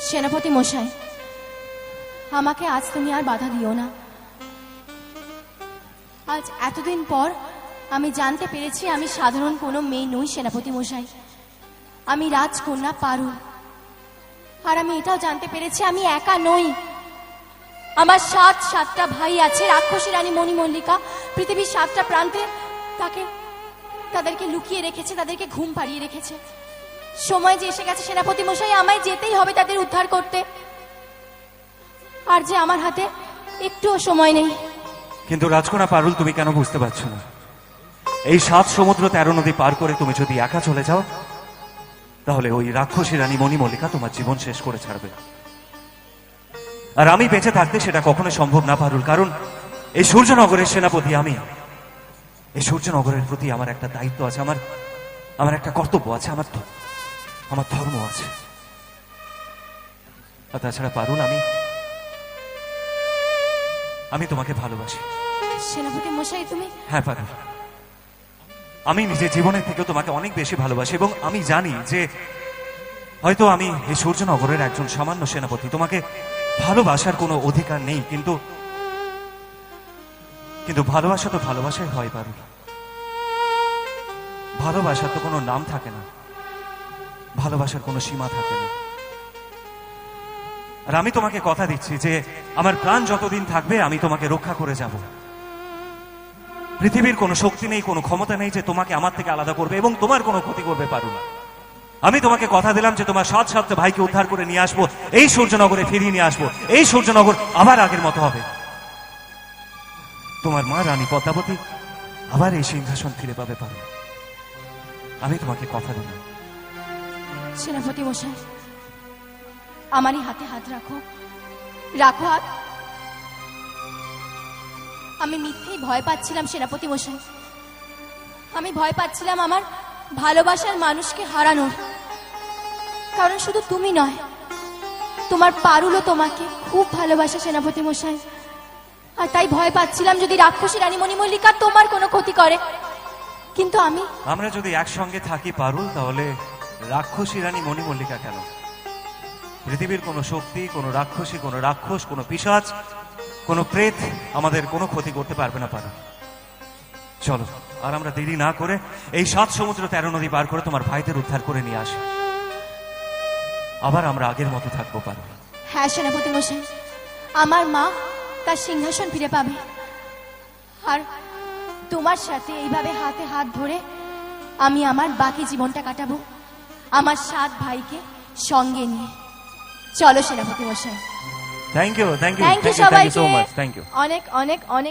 সেনাপতি মশাই, আমাকে আজ তুমি আর বাধা দিও না। আজ এতদিন পর আমি জানতে পেরেছি আমি সাধারণ কোনো মেয়ে নই সেনাপতি মশাই, আমি রাজকন্যা পারুল। আর আমি এটাও জানতে পেরেছি আমি একা নই, আমার সাতটা ভাই আছে। রাক্ষসী রানী মণিমল্লিকা পৃথিবীর 7টা প্রান্তে তাদেরকে লুকিয়ে রেখেছে, তাদেরকে ঘুম পাড়িয়ে রেখেছে। সময় যে এসে গেছে সেনাপতি মশাই, আমায় যেতেই হবে তাদের উদ্ধার করতে। আর যে আমার হাতে একটুও সময় নেই। কিন্তু রাজকন্যা পারুল, তুমি কেন বুঝতে পারছো না? এই 7 সমুদ্র 13 নদী পার করে তুমি যদি একা চলে যাও, তাহলে ওই রাক্ষসী রানী মণিমল্লিকা তোমার জীবন শেষ করে ছাড়বে। আর আমি বেঁচে থাকতে সেটা কখনো সম্ভব না পারুল, কারণ এই সূর্যনগরের সেনাপতি আমি। এই সূর্যনগরের প্রতি আমার একটা দায়িত্ব আছে, আমার একটা কর্তব্য আছে, আমার ধর্ম আছে। আর তাছাড়া পারুল, আমি তোমাকে ভালোবাসি। সেনাপতি মশাই তুমি? হ্যাঁ পারুল, আমি নিজের জীবনের থেকে তোমাকে অনেক বেশি ভালোবাসি, এবং আমি জানি যে হয়তো আমি এই সূর্যনগরের একজন সামান্য সেনাপতি, তোমাকে ভালোবাসার কোনো অধিকার নেই, কিন্তু ভালোবাসা তো ভালোবাসাই হয় পারুল। ভালোবাসার তো কোনো নাম থাকে না, ভালোবাসার কোনো সীমা থাকে না। আর আমি তোমাকে কথা দিচ্ছি যে আমার প্রাণ যতদিন থাকবে আমি তোমাকে রক্ষা করে যাব। পৃথিবীর কোনো শক্তি নেই, কোনো ক্ষমতা নেই যে তোমাকে আমার থেকে আলাদা করবে এবং তোমার কোনো ক্ষতি করবে পারুল। আমি তোমাকে কথা দিলাম যে তোমার 7 ভাইকে উদ্ধার করে নিয়ে আসবো, এই সূর্যনগরে ফিরিয়ে নিয়ে আসবো, এই সূর্যনগর আবার আগের মতো হবে। তোমার মা রানী পদ্মাবতী আবার এই সিংহাসন ফিরে পাবে পারুল। আমি তোমাকে কথা দিলাম। সেনাপতি মশাই, আমারই হাতে হাত রাখো, রাখো হাত। আমি মিথ্যেই ভয় পাচ্ছিলাম সেনাপতি মশাই, আমি ভয় পাচ্ছিলাম আমার ভালোবাসার মানুষকে হারানোর। কারণ শুধু তুমি নয়, তোমার পারুলও তোমাকে খুব ভালোবাসে সেনাপতি মশাই। আর তাই ভয় পাচ্ছিলাম যদি রাক্ষসী রানী মণিমল্লিকা তোমার কোনো ক্ষতি করে। কিন্তু আমরা যদি একসঙ্গে থাকি পারুল, তাহলে রাক্ষসী রানী মণিমল্লিকা কেন? পৃথিবীর কোনো শক্তি, কোনো রাক্ষসী, কোনো রাক্ষস, কোনো পিশাচ, কোনো প্রেত আমাদের কোনো ক্ষতি করতে পারবে না পারুল। চলো, আর আমরা দেরি না করে এই 7 সমুদ্র 13 নদী পার করে তোমার ভাইদের উদ্ধার করে নিয়ে আসি, আবার আমরা আগের মতো থাকবো পারুল। হ্যাঁ সেনাপতি মশাই, আমার মা তার সিংহাসন ফিরে পাবে। আর তোমার সাথে এইভাবে হাতে হাত ধরে আমি আমার বাকি জীবনটা কাটাবো, আমার 7 ভাইকে সঙ্গে নিয়ে। চলো সেনাপতি মশাই। থ্যাংক ইউ সবাইকে সো মাচ। Thank you. অনেক অনেক অনেক